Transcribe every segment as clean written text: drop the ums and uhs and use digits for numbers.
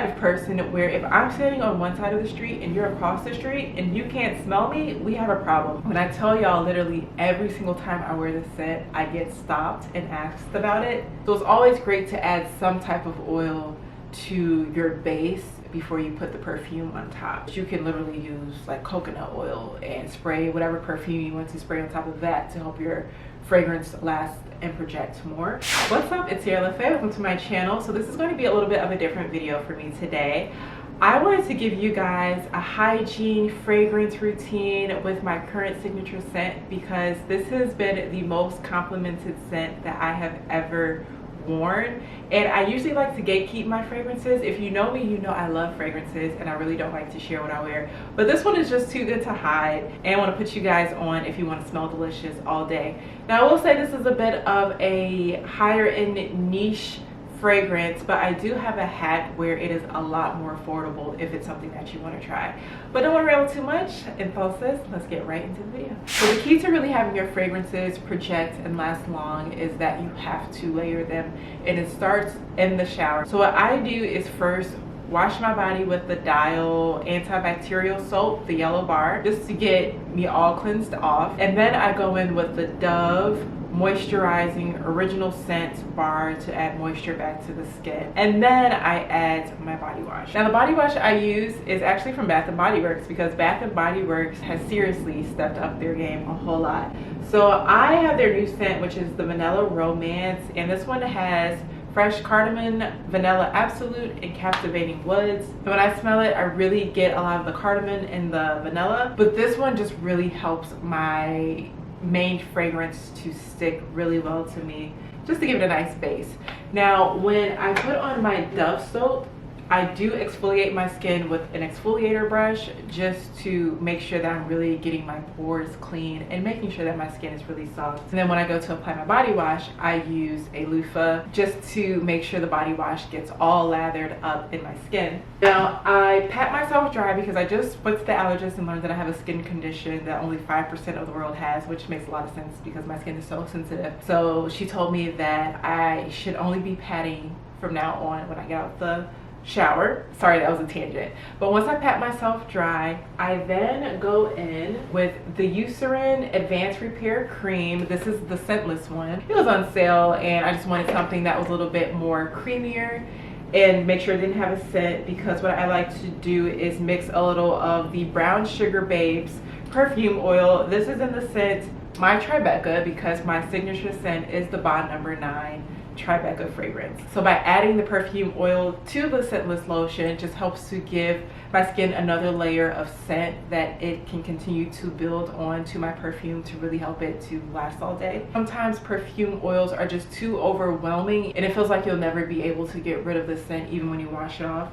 type of person where if I'm standing on one side of the street and you're across the street and you can't smell me, we have a problem. When I tell y'all, literally every single time I wear this scent, I get stopped and asked about it. So it's always great to add some type of oil to your base before you put the perfume on top. You can literally use like coconut oil and spray whatever perfume you want to spray on top of that to help your fragrance last and project more. What's up, it's Sierra LaFay. Welcome to my channel. So this is going to be a little bit of a different video for me today. I wanted to give you guys a hygiene fragrance routine with my current signature scent because this has been the most complimented scent that I have ever worn, and I usually like to gatekeep my fragrances. If you know me, you know I love fragrances and I really don't like to share what I wear, but this one is just too good to hide, and I want to put you guys on if you want to smell delicious all day. Now I will say this is a bit of a higher end niche fragrance, but I do have a hack where it is a lot more affordable if it's something that you want to try. But don't want to ramble too much. Entonces, let's get right into the video. So the key to really having your fragrances project and last long is that you have to layer them, and it starts in the shower. So what I do is first wash my body with the Dial antibacterial soap, the yellow bar, just to get me all cleansed off. And then I go in with the Dove moisturizing original scent bar to add moisture back to the skin, and then I add my body wash. Now the body wash I use is actually from Bath & Body Works because Bath & Body Works has seriously stepped up their game a whole lot. So I have their new scent, which is the Vanilla Romance, and this one has fresh cardamom, vanilla absolute, and captivating woods. And when I smell it, I really get a lot of the cardamom and the vanilla, but this one just really helps my main fragrance to stick really well to me, just to give it a nice base. Now when I put on my Dove soap, I do exfoliate my skin with an exfoliator brush just to make sure that I'm really getting my pores clean and making sure that my skin is really soft. And then when I go to apply my body wash, I use a loofah just to make sure the body wash gets all lathered up in my skin. Now I pat myself dry because I just went to the allergist and learned that I have a skin condition that only 5% of the world has, which makes a lot of sense because my skin is so sensitive. So she told me that I should only be patting from now on when I get out the shower. Sorry, that was a tangent. But once I pat myself dry, I then go in with the Eucerin Advanced Repair Cream. This is the scentless one. It was on sale and I just wanted something that was a little bit more creamier and make sure it didn't have a scent, because what I like to do is mix a little of the Brown Sugar Babes perfume oil. This is in the scent my Tribeca because my signature scent is the Bond Number 9 Tribeca fragrance. So by adding the perfume oil to the scentless lotion, it just helps to give my skin another layer of scent that it can continue to build on to my perfume to really help it to last all day. Sometimes perfume oils are just too overwhelming and it feels like you'll never be able to get rid of the scent even when you wash it off.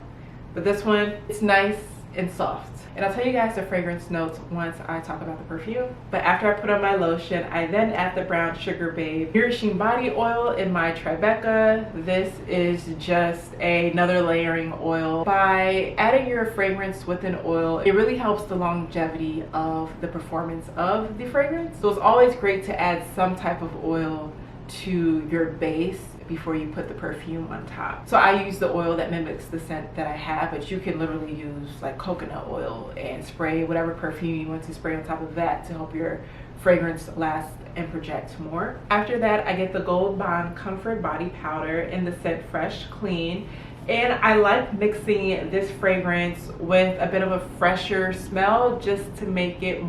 But this one, it's nice and soft. And I'll tell you guys the fragrance notes once I talk about the perfume. But after I put on my lotion, I then add the Brown Sugar Babe Nourishing Body Oil in my Tribeca. This is just another layering oil. By adding your fragrance with an oil, it really helps the longevity of the performance of the fragrance. So it's always great to add some type of oil to your base before you put the perfume on top. So I use the oil that mimics the scent that I have, but you can literally use like coconut oil and spray whatever perfume you want to spray on top of that to help your fragrance last and project more. After that, I get the Gold Bond Comfort Body Powder in the scent Fresh Clean. And I like mixing this fragrance with a bit of a fresher smell just to make it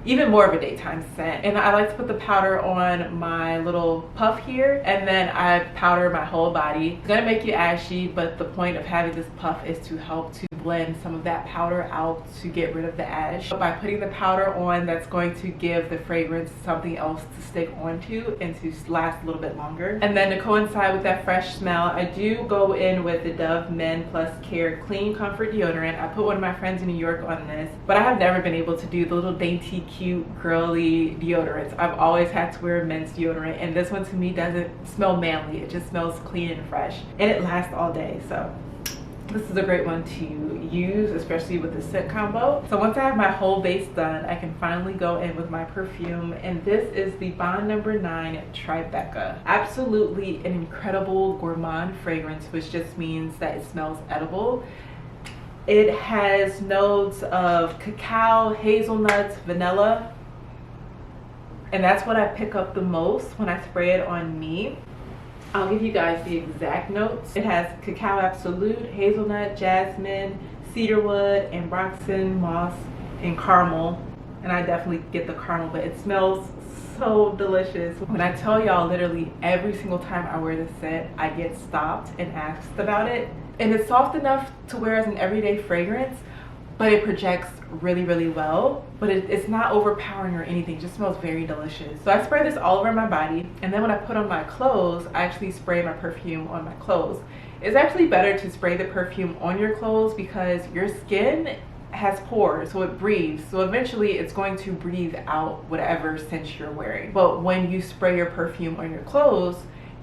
even more of a daytime scent. And I like to put the powder on my little puff here, and then I powder my whole body. It's gonna make you ashy, but the point of having this puff is to help to blend some of that powder out to get rid of the ash. But by putting the powder on, that's going to give the fragrance something else to stick onto and to last a little bit longer. And then to coincide with that fresh smell, I do go in with the Dove Men Plus Care Clean Comfort Deodorant. I put one of my friends in New York on this, but I have never been able to do the little dainty, cute, girly deodorants. I've always had to wear men's deodorant, and this one to me doesn't smell manly. It just smells clean and fresh, and it lasts all day. So This is a great one to use, especially with the scent combo. So once I have my whole base done, I can finally go in with my perfume, and this is the Bond No. 9 Tribeca. Absolutely an incredible gourmand fragrance, which just means that it smells edible. It has notes of cacao, hazelnuts, vanilla, and that's what I pick up the most when I spray it on me. I'll give you guys the exact notes. It has cacao absolute, hazelnut, jasmine, cedarwood, ambroxan, moss, and caramel. And I definitely get the caramel, but it smells so delicious. When I tell y'all, literally every single time I wear this scent, I get stopped and asked about it. And it's soft enough to wear as an everyday fragrance, but it projects really, really well. But it's not overpowering or anything, it just smells very delicious. So I spray this all over my body, and then when I put on my clothes, I actually spray my perfume on my clothes. It's actually better to spray the perfume on your clothes because your skin has pores, so it breathes. So eventually it's going to breathe out whatever scent you're wearing. But when you spray your perfume on your clothes,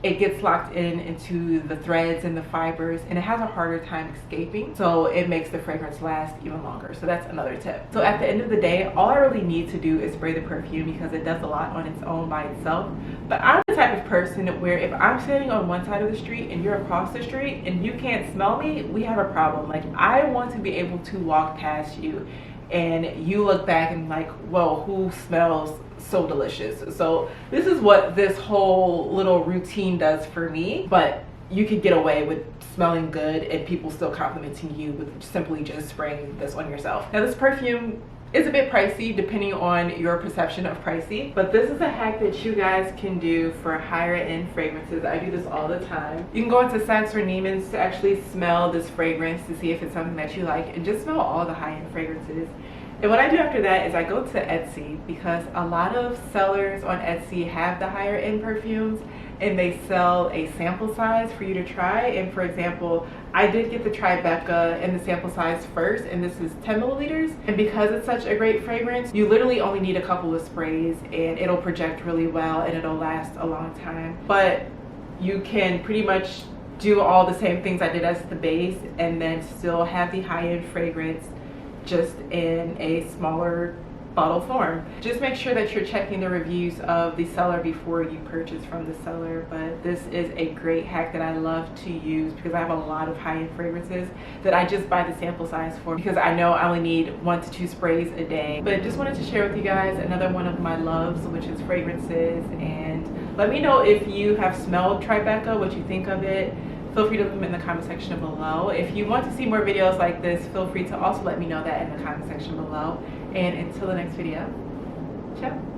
it gets locked into the threads and the fibers, and it has a harder time escaping, so it makes the fragrance last even longer. So that's another tip. So at the end of the day, all I really need to do is spray the perfume because it does a lot on its own by itself. But I'm the type of person where if I'm standing on one side of the street and you're across the street and you can't smell me, we have a problem. Like, I want to be able to walk past you and you look back and like, whoa, who smells so delicious? So this is what this whole little routine does for me. But you could get away with smelling good and people still complimenting you with simply just spraying this on yourself. Now, this perfume is a bit pricey depending on your perception of pricey, but this is a hack that you guys can do for higher end fragrances. I do this all the time. You can go into Saks or Neiman's to actually smell this fragrance to see if it's something that you like, and just smell all the high end fragrances. And what I do after that is I go to Etsy, because a lot of sellers on Etsy have the higher end perfumes and they sell a sample size for you to try. And for example, I did get the Tribeca in the sample size first, and this is 10 milliliters. And because it's such a great fragrance, you literally only need a couple of sprays and it'll project really well and it'll last a long time. But you can pretty much do all the same things I did as the base and then still have the high-end fragrance just in a smaller bottle form. Just make sure that you're checking the reviews of the seller before you purchase from the seller. But this is a great hack that I love to use because I have a lot of high-end fragrances that I just buy the sample size for because I know I only need 1 to 2 sprays a day. But just wanted to share with you guys another one of my loves, which is fragrances. And let me know if you have smelled Tribeca, what you think of it. Feel free to leave them in the comment section below. If you want to see more videos like this, feel free to also let me know that in the comment section below. And until the next video, ciao.